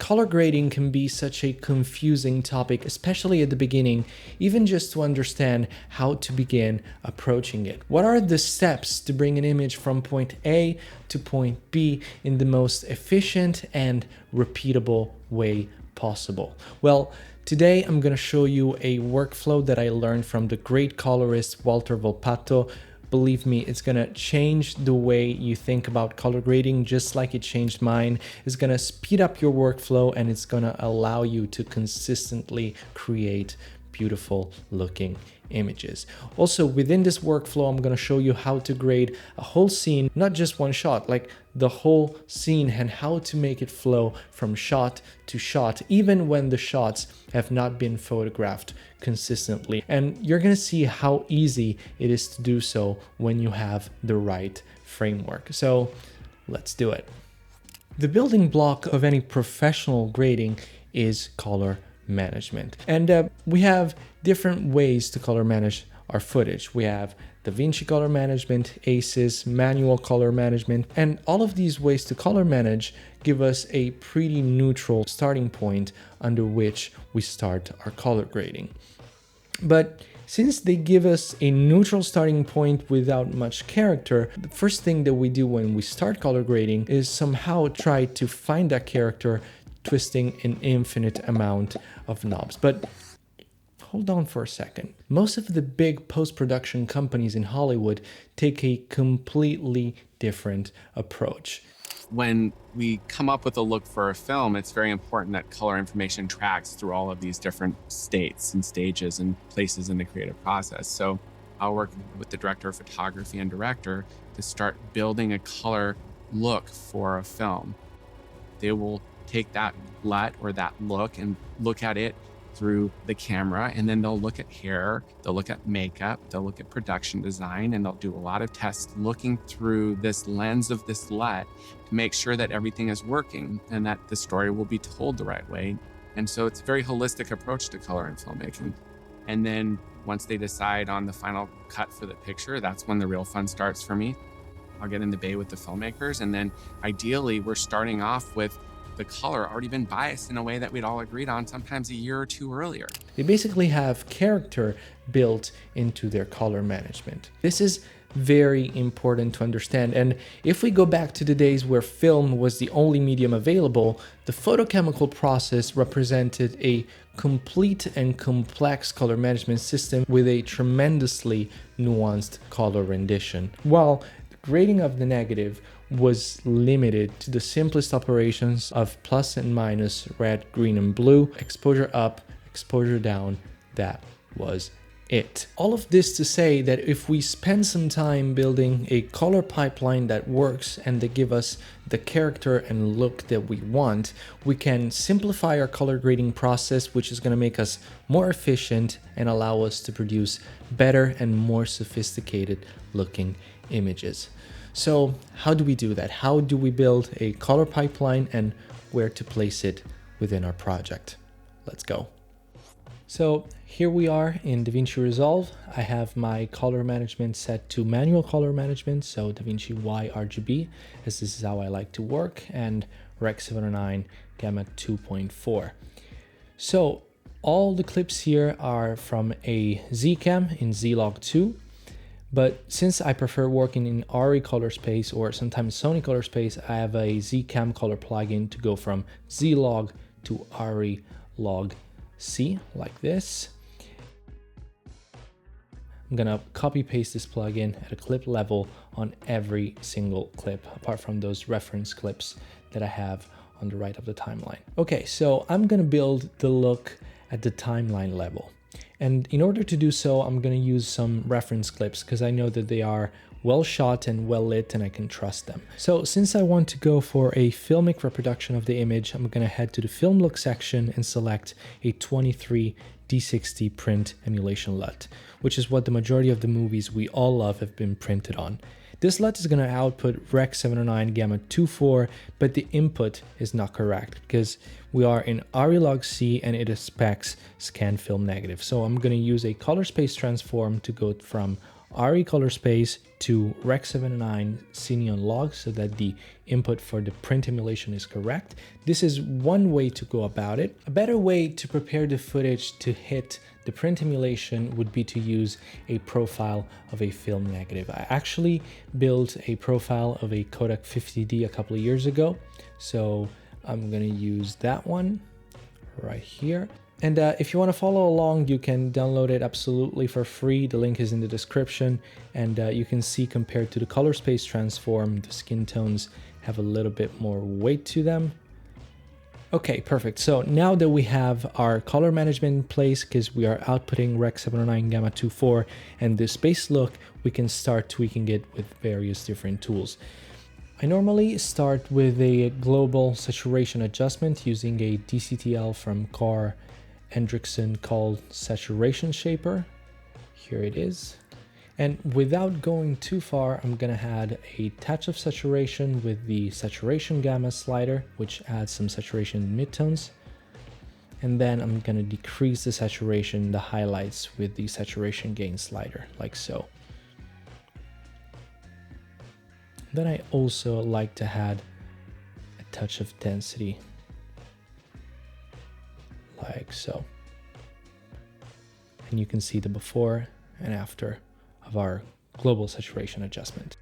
color grading can be such a confusing topic, especially at the beginning, even just to understand how to begin approaching it. What are the steps to bring an image from point A to point B in the most efficient and repeatable way possible? Well, today I'm going to show you a workflow that I learned from the great colorist Walter Volpato. Believe me, it's gonna change the way you think about color grading, just like it changed mine. It's gonna speed up your workflow and it's gonna allow you to consistently create beautiful looking images. Also, within this workflow, I'm going to show you how to grade a whole scene, not just one shot, like the whole scene, and how to make it flow from shot to shot, even when the shots have not been photographed consistently. And you're going to see how easy it is to do so when you have the right framework. So let's do it. The building block of any professional grading is color management. And we have different ways to color manage our footage. We have DaVinci color management, ACES, manual color management, and all of these ways to color manage give us a pretty neutral starting point under which we start our color grading. But since they give us a neutral starting point without much character, the first thing that we do when we start color grading is somehow try to find that character, twisting an infinite amount of knobs. But hold on for a second. Most of the big post-production companies in Hollywood take a completely different approach. When we come up with a look for a film, it's very important that color information tracks through all of these different states and stages and places in the creative process. So I'll work with the director of photography and director to start building a color look for a film. They will take that LUT or that look and look at it through the camera, and then they'll look at hair, they'll look at makeup, they'll look at production design, and they'll do a lot of tests looking through this lens of this LUT to make sure that everything is working and that the story will be told the right way. And so it's a very holistic approach to color and filmmaking. And then once they decide on the final cut for the picture, that's when the real fun starts for me. I'll get in the bay with the filmmakers, and then ideally we're starting off with the color already been biased in a way that we'd all agreed on sometimes a year or two earlier. They basically have character built into their color management. This is very important to understand. And if we go back to the days where film was the only medium available, the photochemical process represented a complete and complex color management system with a tremendously nuanced color rendition. While the grading of the negative was limited to the simplest operations of plus and minus, red, green, and blue, exposure up, exposure down, that was it. All of this to say that if we spend some time building a color pipeline that works and that give us the character and look that we want, we can simplify our color grading process, which is going to make us more efficient and allow us to produce better and more sophisticated looking images. So how do we do that? How do we build a color pipeline and where to place it within our project? Let's go. So here we are in DaVinci Resolve. I have my color management set to manual color management, so DaVinci Y RGB, as this is how I like to work, and Rec 709 Gamma 2.4. So all the clips here are from a Zcam in Zlog 2. But since I prefer working in ARRI color space or sometimes Sony color space, I have a Zcam color plugin to go from Zlog to ARRI log C, like this. I'm gonna copy paste this plugin at a clip level on every single clip, apart from those reference clips that I have on the right of the timeline. Okay, so I'm gonna build the look at the timeline level. And in order to do so, I'm going to use some reference clips because I know that they are well shot and well lit and I can trust them. So since I want to go for a filmic reproduction of the image, I'm going to head to the film look section and select a 23 D60 print emulation LUT, which is what the majority of the movies we all love have been printed on. This LUT is going to output Rec 709 Gamma 2.4, but the input is not correct because we are in ARRI log C and it expects scan film negative. So I'm going to use a color space transform to go from RE color space to Rec709 Cineon log so that the input for the print emulation is correct. This is one way to go about it. A better way to prepare the footage to hit the print emulation would be to use a profile of a film negative. I actually built a profile of a Kodak 50D a couple of years ago, so I'm gonna use that one right here. And if you want to follow along, you can download it absolutely for free. The link is in the description, and you can see compared to the color space transform, the skin tones have a little bit more weight to them. Okay, perfect. So now that we have our color management in place, because we are outputting Rec709 Gamma 2.4 and this base look, we can start tweaking it with various different tools. I normally start with a global saturation adjustment using a DCTL from Carr Hendrickson called Saturation Shaper. Here it is. And without going too far, I'm gonna add a touch of saturation with the saturation gamma slider, which adds some saturation in midtones. And then I'm gonna decrease the saturation, the highlights with the saturation gain slider, like so. Then I also like to add a touch of density, like so. And you can see the before and after of our global saturation adjustment.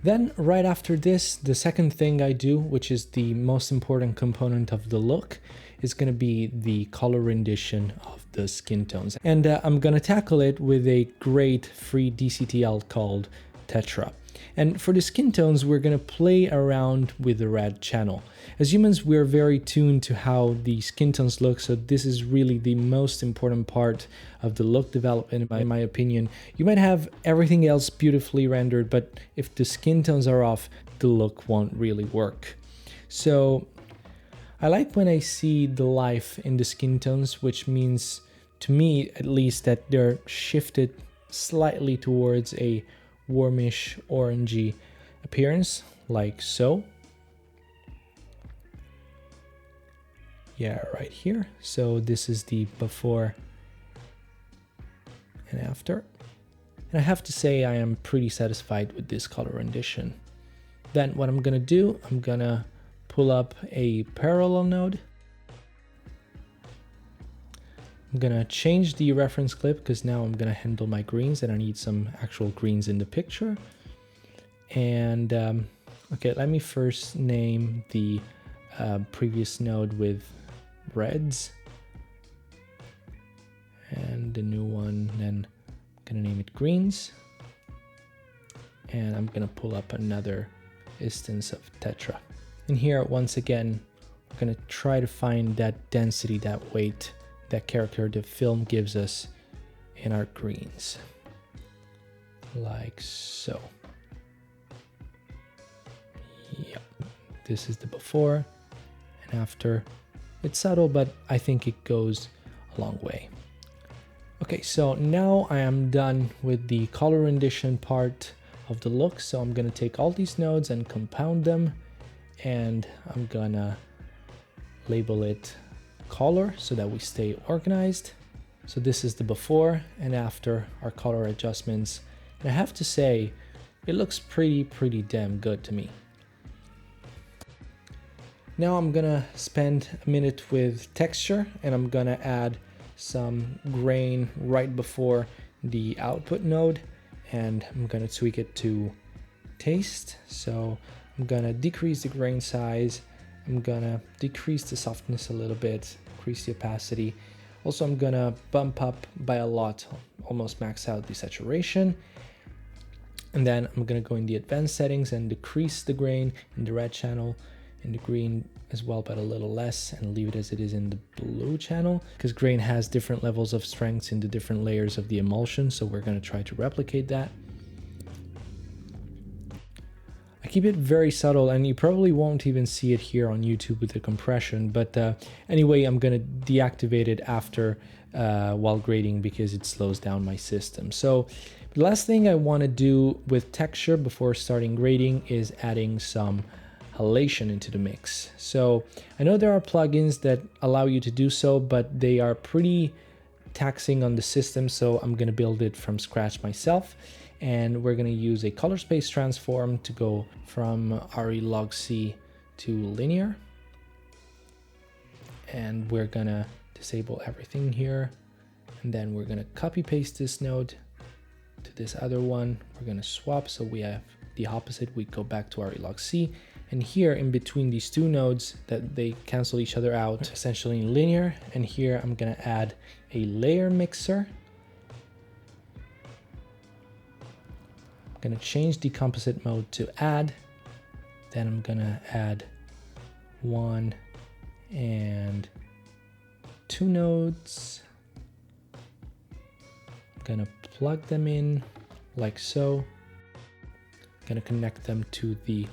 Then right after this, the second thing I do, which is the most important component of the look, is going to be the color rendition of the skin tones. And I'm going to tackle it with a great free DCTL called Tetra. And for the skin tones, we're going to play around with the red channel. As humans, we're very tuned to how the skin tones look, so this is really the most important part of the look development, in my opinion. You might have everything else beautifully rendered, but if the skin tones are off, the look won't really work. So I like when I see the life in the skin tones, which means, to me at least, that they're shifted slightly towards a warmish orangey appearance, like so. Yeah, right here. So this is the before and after. And I have to say I am pretty satisfied with this color rendition. Then what I'm gonna do, I'm gonna pull up a parallel node. I'm gonna change the reference clip because now I'm gonna handle my greens and I need some actual greens in the picture. And okay, let me first name the previous node with reds. And the new one, then I'm gonna name it greens. And I'm gonna pull up another instance of Tetra. And here, once again, we're gonna try to find that density, that weight, that character the film gives us in our greens, like so. Yep, this is the before and after. It's subtle, but I think it goes a long way. Okay, so now I am done with the color rendition part of the look. So I'm gonna take all these nodes and compound them, and I'm gonna label it color so that we stay organized. So this is the before and after our color adjustments. And I have to say, it looks pretty damn good to me. Now I'm gonna spend a minute with texture, and I'm gonna add some grain right before the output node, and I'm gonna tweak it to taste. So I'm gonna decrease the grain size. I'm gonna decrease the softness a little bit, increase the opacity. Also, I'm gonna bump up by a lot, almost max out the saturation. And then I'm gonna go in the advanced settings and decrease the grain in the red channel, in the green as well, but a little less, and leave it as it is in the blue channel, because grain has different levels of strengths in the different layers of the emulsion. So we're gonna try to replicate that. I keep it very subtle, and you probably won't even see it here on YouTube with the compression, but anyway, I'm gonna deactivate it after while grading because it slows down my system. So the last thing I want to do with texture before starting grading is adding some halation into the mix. So I know there are plugins that allow you to do so, but they are pretty taxing on the system, so I'm gonna build it from scratch myself. And we're gonna use a color space transform to go from RE log C to linear. And we're gonna disable everything here. And then we're gonna copy paste this node to this other one. We're gonna swap, so we have the opposite. We go back to RE log C. And here in between these two nodes that they cancel each other out, essentially in linear. And here I'm gonna add a layer mixer. I'm gonna change the composite mode to add. Then I'm gonna add 1 and 2 nodes. I'm gonna plug them in like so. I'm gonna connect them to the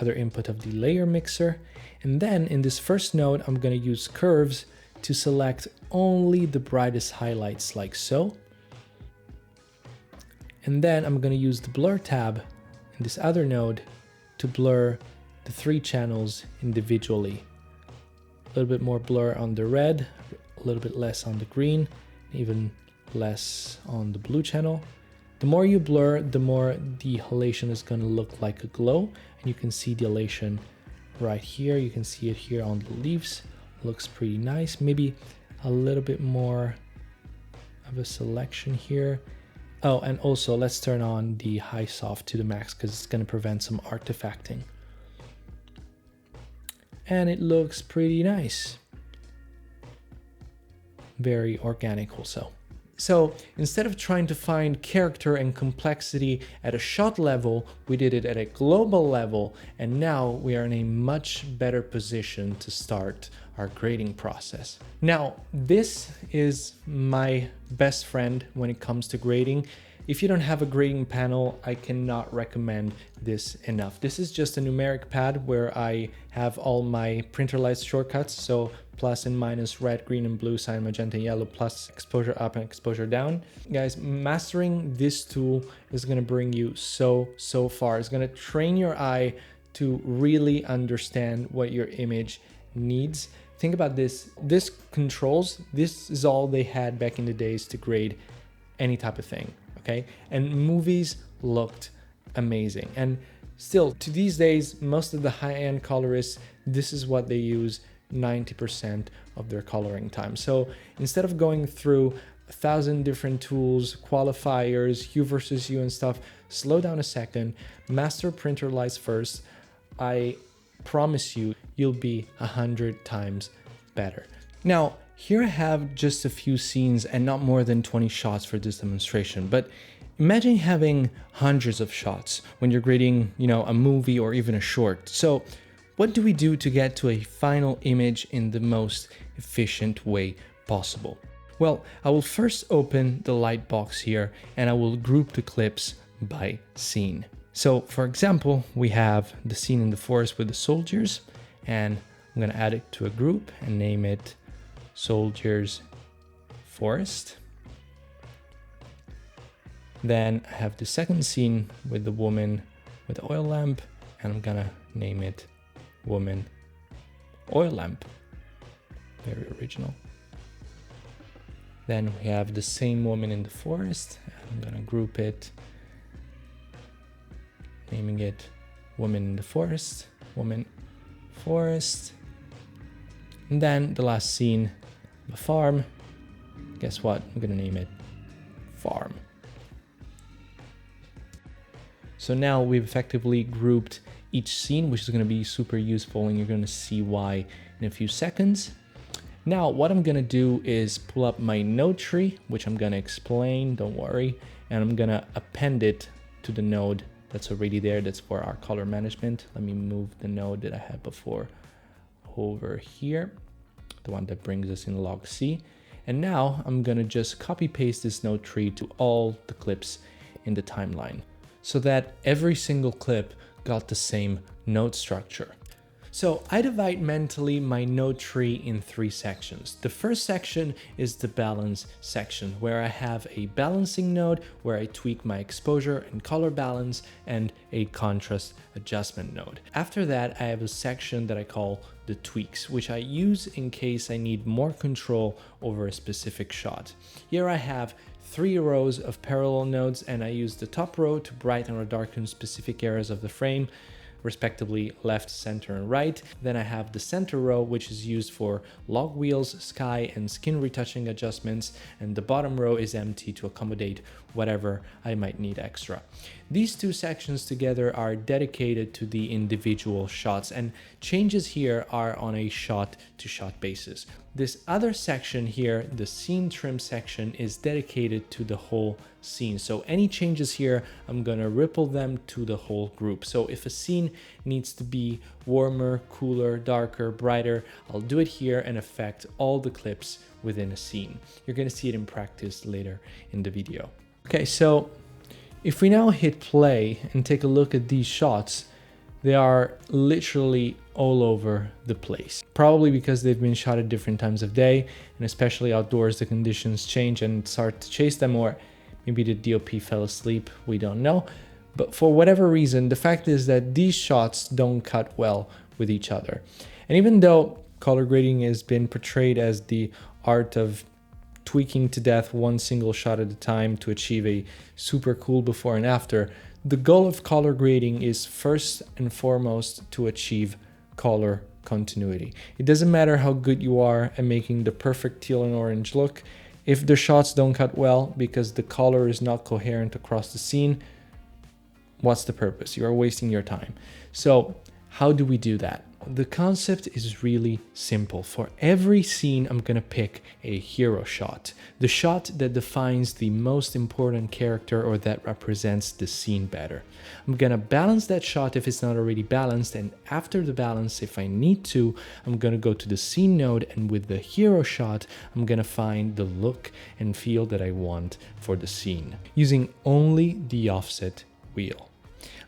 other input of the layer mixer. And then in this first node, I'm gonna use curves to select only the brightest highlights like so. And then I'm gonna use the blur tab in this other node to blur the 3 channels individually. A little bit more blur on the red, a little bit less on the green, even less on the blue channel. The more you blur, the more the halation is gonna look like a glow. And you can see the halation right here. You can see it here on the leaves. Looks pretty nice. Maybe a little bit more of a selection here. Oh, and also let's turn on the high soft to the max because it's gonna prevent some artifacting. And it looks pretty nice. Very organic also. So instead of trying to find character and complexity at a shot level, we did it at a global level, and now we are in a much better position to start our grading process. Now, this is my best friend when it comes to grading. If you don't have a grading panel, I cannot recommend this enough. This is just a numeric pad where I have all my printer lights shortcuts. So plus and minus, red, green, and blue, cyan, magenta, yellow, plus exposure up and exposure down. Guys, mastering this tool is gonna bring you so far. It's gonna train your eye to really understand what your image needs. Think about this. This controls, this is all they had back in the days to grade any type of thing, okay? And movies looked amazing. And still, to these days, most of the high-end colorists, this is what they use 90% of their coloring time. So instead of going through 1,000 different tools, qualifiers, hue versus hue and stuff, slow down a second, master printer lights first. I promise you, you'll be 100 times better. Now, here I have just a few scenes and not more than 20 shots for this demonstration, but imagine having hundreds of shots when you're grading, a movie or even a short. So what do we do to get to a final image in the most efficient way possible? Well, I will first open the light box here and I will group the clips by scene. So for example, we have the scene in the forest with the soldiers, and I'm gonna add it to a group and name it Soldiers Forest. Then I have the second scene with the woman with the oil lamp, and I'm gonna name it Woman Oil Lamp. Very original. Then we have the same woman in the forest. I'm gonna group it, naming it Woman in the Forest, Woman Forest. And then the last scene, the farm. Guess what? I'm gonna name it Farm. So now we've effectively grouped each scene, which is going to be super useful, and you're going to see why in a few seconds. Now, what I'm going to do is pull up my node tree, which I'm going to explain, don't worry, and I'm going to append it to the node that's already there. That's for our color management. Let me move the node that I had before over here, the one that brings us in log C. And now I'm going to just copy paste this node tree to all the clips in the timeline, so that every single clip got the same node structure. So I divide mentally my node tree in 3 sections. The first section is the balance section, where I have a balancing node where I tweak my exposure and color balance, and a contrast adjustment node. After that, I have a section that I call the tweaks, which I use in case I need more control over a specific shot. Here I have 3 rows of parallel nodes, and I use the top row to brighten or darken specific areas of the frame, respectively left, center, and right. Then I have the center row, which is used for log wheels, sky, and skin retouching adjustments, and the bottom row is empty to accommodate whatever I might need extra. These 2 sections together are dedicated to the individual shots, and changes here are on a shot-to-shot basis. This other section here, the scene trim section, is dedicated to the whole scene. So any changes here, I'm gonna ripple them to the whole group. So if a scene needs to be warmer, cooler, darker, brighter, I'll do it here and affect all the clips within a scene. You're gonna see it in practice later in the video. Okay, so if we now hit play and take a look at these shots, they are literally all over the place. Probably because they've been shot at different times of day, and especially outdoors, the conditions change and it's hard to chase them, or maybe the DOP fell asleep, we don't know. But for whatever reason, the fact is that these shots don't cut well with each other. And even though color grading has been portrayed as the art of tweaking to death one single shot at a time to achieve a super cool before and after, the goal of color grading is first and foremost to achieve color continuity. It doesn't matter how good you are at making the perfect teal and orange look. If the shots don't cut well because the color is not coherent across the scene, what's the purpose? You are wasting your time. So how do we do that? The concept is really simple. For every scene, I'm gonna pick a hero shot, the shot that defines the most important character or that represents the scene better. I'm gonna balance that shot if it's not already balanced, and after the balance, if I need to, I'm gonna go to the scene node, and with the hero shot, I'm gonna find the look and feel that I want for the scene, using only the offset wheel.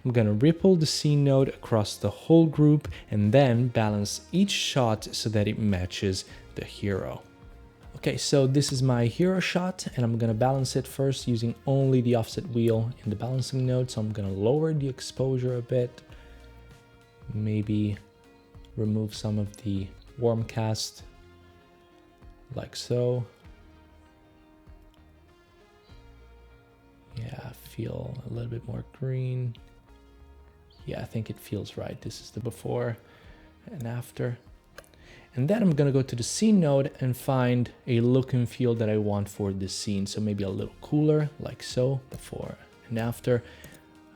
I'm gonna ripple the scene node across the whole group and then balance each shot so that it matches the hero. Okay, so this is my hero shot, and I'm gonna balance it first using only the offset wheel in the balancing node. So I'm gonna lower the exposure a bit, maybe remove some of the warm cast, like so. Yeah, feel a little bit more green. Yeah, I think it feels right. This is the before and after. And then I'm gonna go to the scene node and find a look and feel that I want for this scene. So maybe a little cooler, like so, before and after.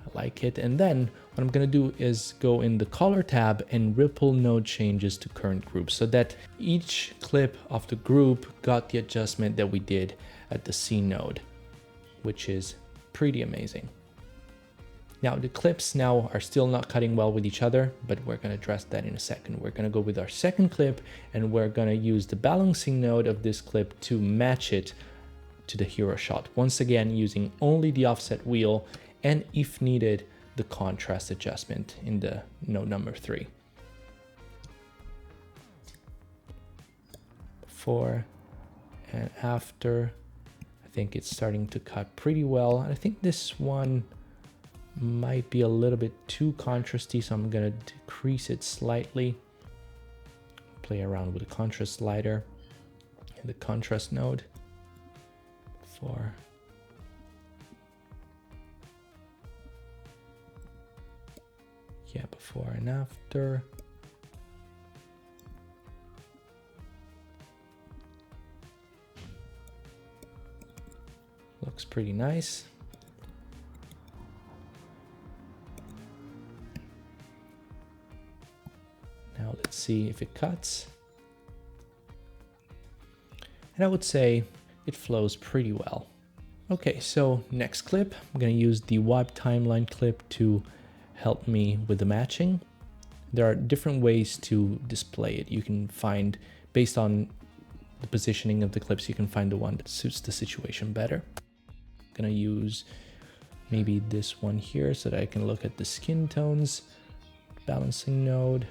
I like it. And then what I'm gonna do is go in the color tab and ripple node changes to current group so that each clip of the group got the adjustment that we did at the scene node, which is pretty amazing. Now the clips now are still not cutting well with each other, but we're gonna address that in a second. We're gonna go with our second clip, and we're gonna use the balancing node of this clip to match it to the hero shot. Once again, using only the offset wheel, and if needed, the contrast adjustment in the node number 3. Before and after, I think it's starting to cut pretty well. I think this one might be a little bit too contrasty, so I'm gonna decrease it slightly. Play around with the contrast slider in the contrast node. Before. Yeah, before and after. Looks pretty nice. Now let's see if it cuts. And I would say it flows pretty well. Okay, so next clip, I'm gonna use the wipe timeline clip to help me with the matching. There are different ways to display it. You can find, based on the positioning of the clips, you can find the one that suits the situation better. I'm gonna use maybe this one here so that I can look at the skin tones, balancing node,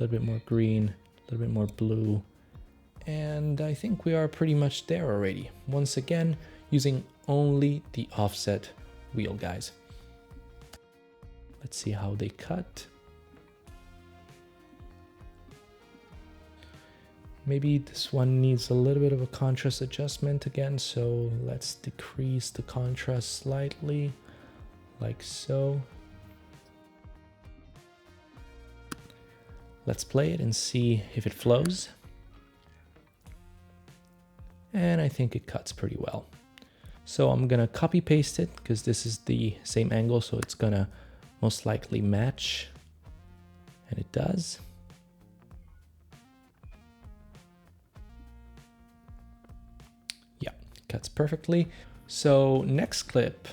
a little bit more green, a little bit more blue. And I think we are pretty much there already. Once again, using only the offset wheel, guys. Let's see how they cut. Maybe this one needs a little bit of a contrast adjustment again, so let's decrease the contrast slightly, like so. Let's play it and see if it flows. And I think it cuts pretty well. So I'm gonna copy paste it because this is the same angle, so it's gonna most likely match, and it does. Yeah, cuts perfectly. So next clip,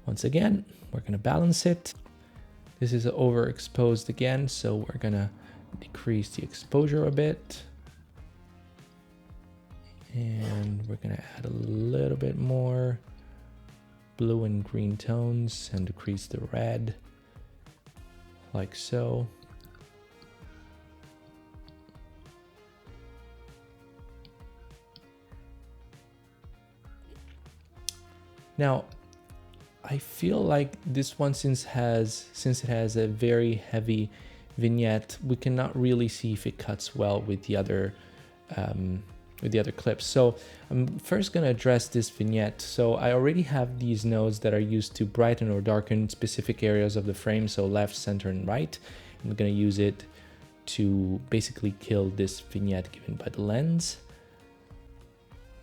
once again, we're gonna balance it. This is overexposed again, so we're gonna decrease the exposure a bit. And we're gonna add a little bit more blue and green tones and decrease the red, like so. Now, I feel like this one, since it has a very heavy vignette, we cannot really see if it cuts well with the other clips. So I'm first going to address this vignette. So I already have these nodes that are used to brighten or darken specific areas of the frame, so left, center, and right. I'm going to use it to basically kill this vignette given by the lens,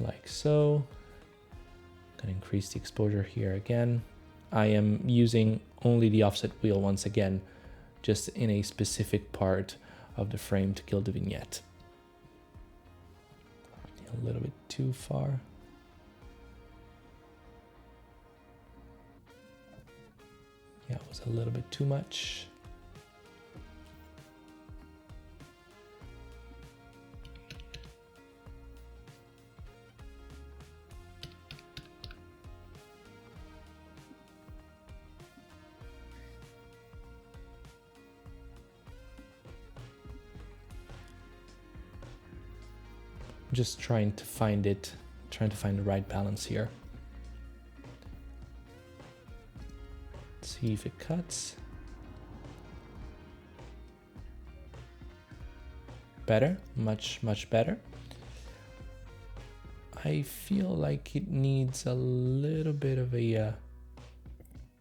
like so. I'm going to increase the exposure here again. I am using only the offset wheel once again, just in a specific part of the frame to kill the vignette. A little bit too far. Yeah, it was a little bit too much. Just trying to find the right balance here. Let's see if it cuts. Better, much better. I feel like it needs a little bit of a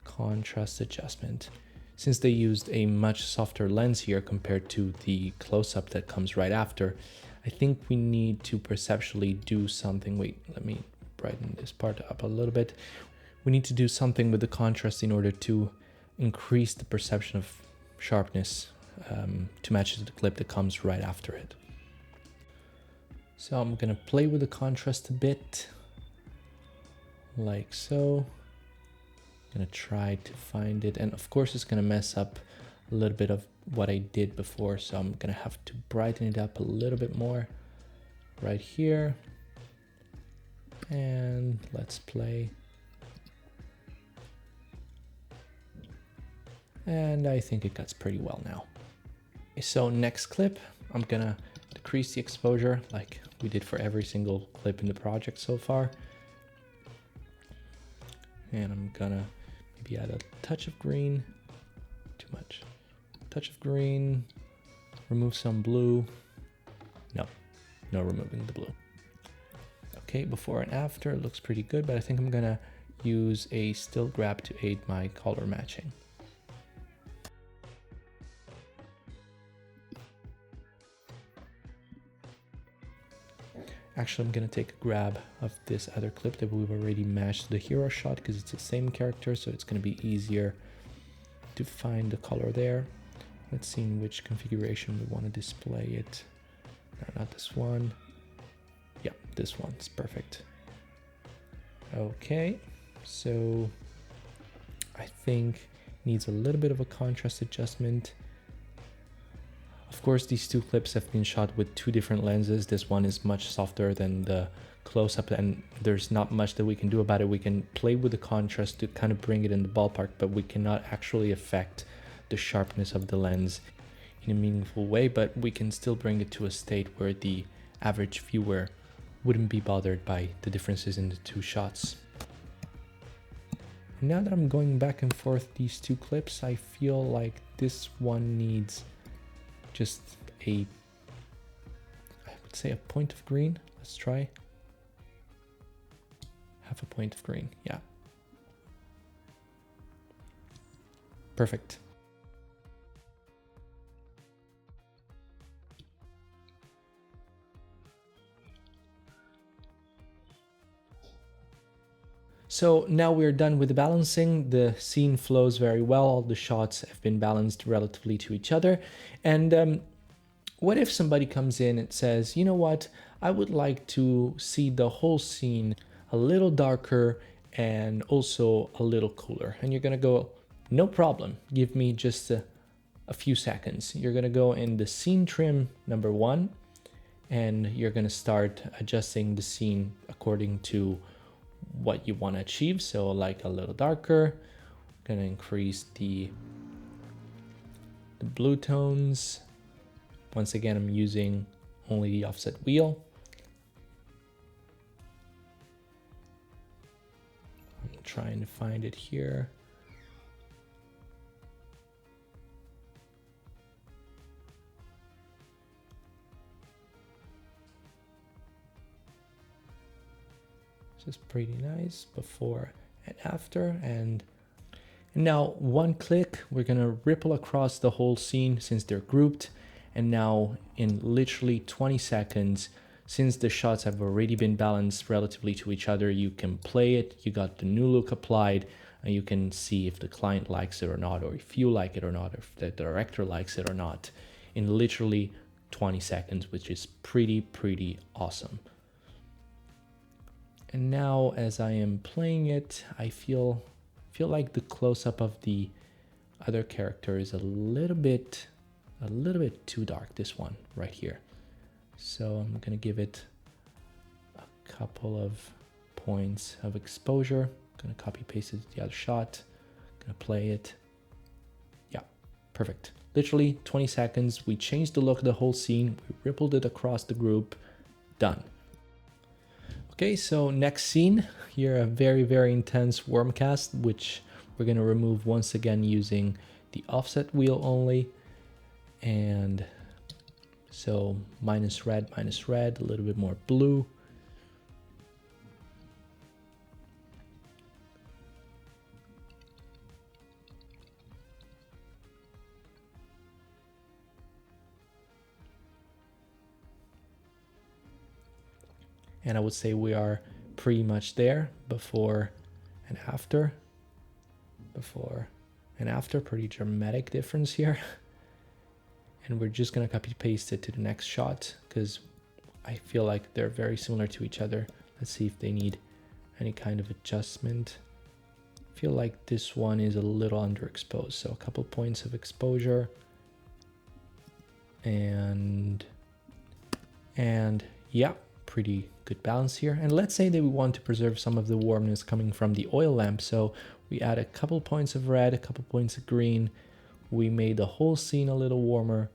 contrast adjustment, since they used a much softer lens here compared to the close-up that comes right after. I think we need to perceptually do something. Wait, let me brighten this part up a little bit. We need to do something with the contrast in order to increase the perception of sharpness to match the clip that comes right after it. So I'm gonna play with the contrast a bit, like so. I'm gonna try to find it, and of course it's gonna mess up a little bit of what I did before, so I'm gonna have to brighten it up a little bit more right here. And let's play. And I think it cuts pretty well now. So next clip, I'm gonna decrease the exposure like we did for every single clip in the project so far. And I'm gonna maybe add a touch of green, too much. Touch of green, remove some blue. No removing the blue. Okay, before and after, it looks pretty good, but I think I'm gonna use a still grab to aid my color matching. Actually, I'm gonna take a grab of this other clip that we've already matched to the hero shot because it's the same character, so it's gonna be easier to find the color there. Let's see in which configuration we want to display it. No, not this one. Yeah, this one's perfect. Okay, so I think needs a little bit of a contrast adjustment. Of course, these two clips have been shot with two different lenses. This one is much softer than the close-up, and there's not much that we can do about it. We can play with the contrast to kind of bring it in the ballpark, but we cannot actually affect the sharpness of the lens in a meaningful way, but we can still bring it to a state where the average viewer wouldn't be bothered by the differences in the two shots. Now that I'm going back and forth these two clips, I feel like this one needs just I would say a point of green. Let's try. Half a point of green, yeah. Perfect. So now we're done with the balancing. The scene flows very well. All the shots have been balanced relatively to each other. And what if somebody comes in and says, you know what, I would like to see the whole scene a little darker and also a little cooler. And you're gonna go, no problem, give me just a few seconds. You're gonna go in the scene trim number 1, and you're gonna start adjusting the scene according to what you want to achieve. So like a little darker, gonna increase the blue tones. Once again, I'm using only the offset wheel. I'm trying to find it here. This is pretty nice, before and after. And now one click, we're gonna ripple across the whole scene since they're grouped. And now in literally 20 seconds, since the shots have already been balanced relatively to each other, you can play it, you got the new look applied, and you can see if the client likes it or not, or if you like it or not, or if the director likes it or not, in literally 20 seconds, which is pretty awesome. And now as I am playing it, I feel like the close-up of the other character is a little bit too dark, this one right here. So I'm gonna give it a couple of points of exposure. Gonna copy paste it to the other shot. Gonna play it. Yeah, perfect. Literally 20 seconds. We changed the look of the whole scene. We rippled it across the group. Done. Okay, so next scene. Here a very intense worm cast, which we're gonna remove once again using the offset wheel only. And so minus red, a little bit more blue. And I would say we are pretty much there. Before and after. Before and after, pretty dramatic difference here. And we're just gonna copy paste it to the next shot because I feel like they're very similar to each other. Let's see if they need any kind of adjustment. I feel like this one is a little underexposed, so a couple points of exposure. And yeah, pretty good balance here. And let's say that we want to preserve some of the warmness coming from the oil lamp, so we add a couple points of red, a couple points of green. We made the whole scene a little warmer,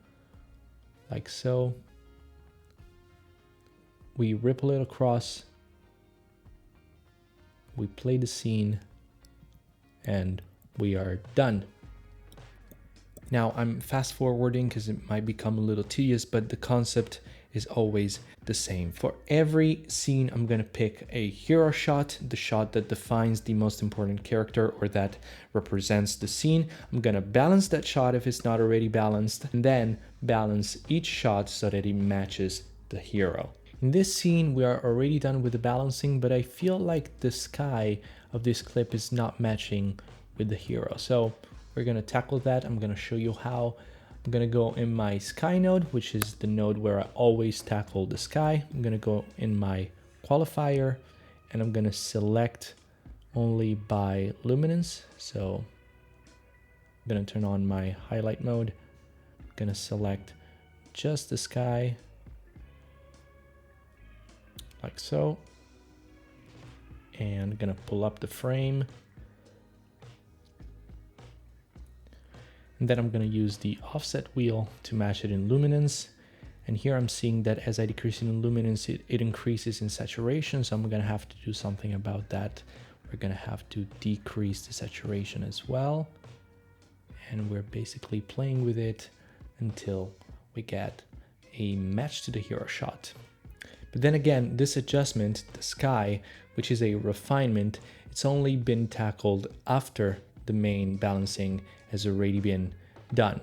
like so. We ripple it across, we play the scene, and we are done. Now I'm fast forwarding because it might become a little tedious, but the concept is always the same. For every scene, I'm gonna pick a hero shot, the shot that defines the most important character or that represents the scene. I'm gonna balance that shot if it's not already balanced, and then balance each shot so that it matches the hero. In this scene, we are already done with the balancing, but I feel like the sky of this clip is not matching with the hero. So we're gonna tackle that. I'm gonna show you how. I'm gonna go in my sky node, which is the node where I always tackle the sky. I'm gonna go in my qualifier and I'm gonna select only by luminance. So I'm gonna turn on my highlight mode. I'm gonna select just the sky, like so. And I'm gonna pull up the frame. And then I'm going to use the offset wheel to match it in luminance. And here I'm seeing that as I decrease it in luminance, it increases in saturation. So I'm going to have to do something about that. We're going to have to decrease the saturation as well. And we're basically playing with it until we get a match to the hero shot. But then again, this adjustment, the sky, which is a refinement, it's only been tackled after the main balancing has already been done.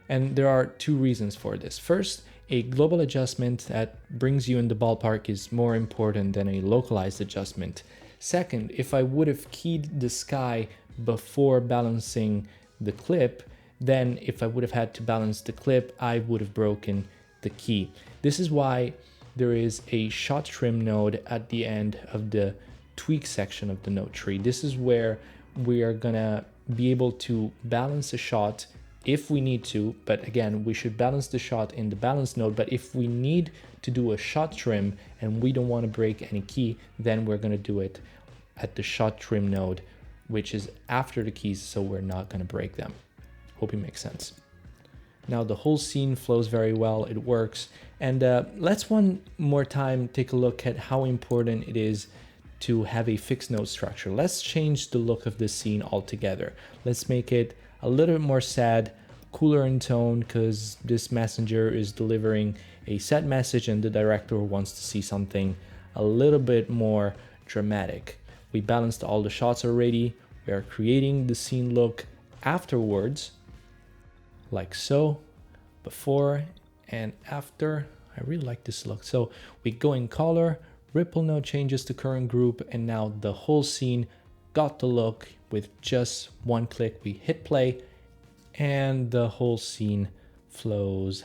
And there are two reasons for this. First, a global adjustment that brings you in the ballpark is more important than a localized adjustment. Second, if I would have keyed the sky before balancing the clip, then if I would have had to balance the clip, I would have broken the key. This is why there is a shot trim node at the end of the tweak section of the node tree. This is where we are gonna be able to balance a shot if we need to, but again, we should balance the shot in the balance node. But if we need to do a shot trim and we don't want to break any key, then we're going to do it at the shot trim node, which is after the keys, so we're not going to break them. Hope it makes sense. Now the whole scene flows very well, it works. And let's one more time take a look at how important it is to have a fixed node structure. Let's change the look of the scene altogether. Let's make it a little bit more sad, cooler in tone, because this messenger is delivering a sad message and the director wants to see something a little bit more dramatic. We balanced all the shots already. We are creating the scene look afterwards, like so, before and after. I really like this look. So we go in color, ripple node changes to current group, and now the whole scene got the look with just one click. We hit play and the whole scene flows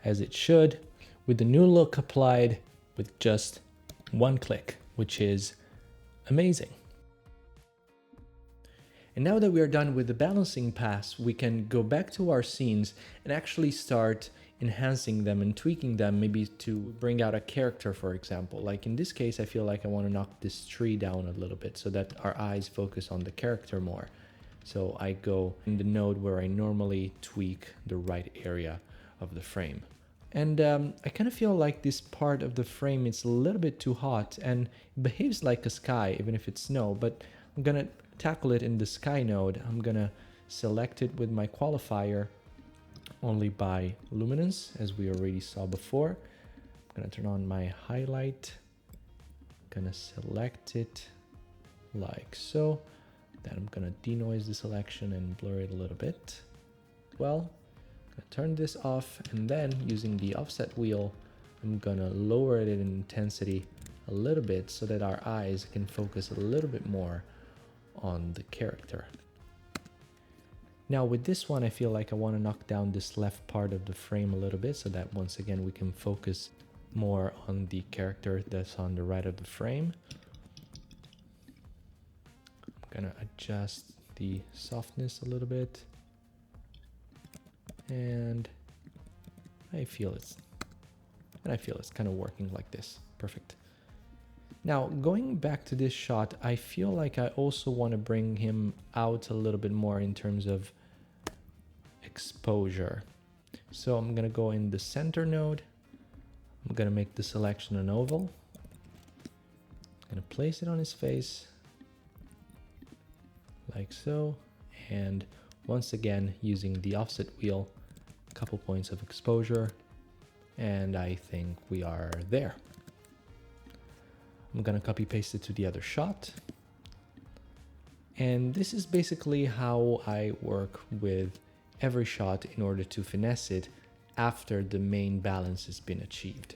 as it should with the new look applied with just one click, which is amazing. And now that we are done with the balancing pass, we can go back to our scenes and actually start enhancing them and tweaking them, maybe to bring out a character, for example. Like in this case, I feel like I want to knock this tree down a little bit so that our eyes focus on the character more. So I go in the node where I normally tweak the right area of the frame. And I kind of feel like this part of the frame is a little bit too hot and it behaves like a sky, even if it's snow, but I'm gonna tackle it in the sky node. I'm gonna select it with my qualifier only by luminance, as we already saw before. I'm gonna turn on my highlight, gonna select it like so. Then I'm gonna denoise the selection and blur it a little bit. Well, I'm gonna turn this off, and then using the offset wheel, I'm gonna lower it in intensity a little bit so that our eyes can focus a little bit more on the character. Now with this one, I feel like I want to knock down this left part of the frame a little bit so that once again we can focus more on the character that's on the right of the frame. I'm gonna adjust the softness a little bit, and I feel it's kind of working like this. Perfect. Now, going back to this shot, I feel like I also want to bring him out a little bit more in terms of exposure. So I'm going to go in the center node. I'm going to make the selection an oval. I'm going to place it on his face like so. And once again, using the offset wheel, a couple points of exposure. And I think we are there. I'm gonna copy paste it to the other shot. And this is basically how I work with every shot in order to finesse it after the main balance has been achieved.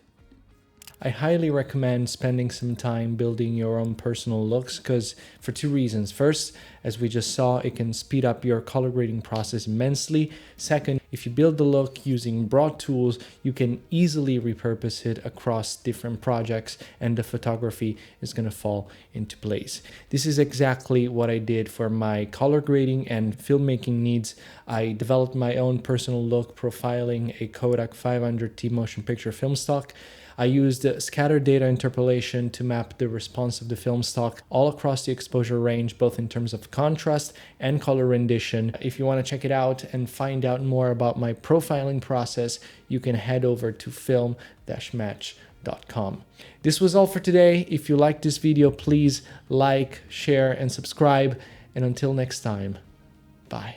I highly recommend spending some time building your own personal looks, because for two reasons. First, as we just saw, it can speed up your color grading process immensely. Second, if you build the look using broad tools, you can easily repurpose it across different projects and the photography is going to fall into place. This is exactly what I did for my color grading and filmmaking needs. I developed my own personal look profiling a Kodak 500T motion picture film stock. I used scattered data interpolation to map the response of the film stock all across the exposure range, both in terms of contrast and color rendition. If you want to check it out and find out more about my profiling process, you can head over to film-match.com. This was all for today. If you liked this video, please like, share, and subscribe. And until next time, bye.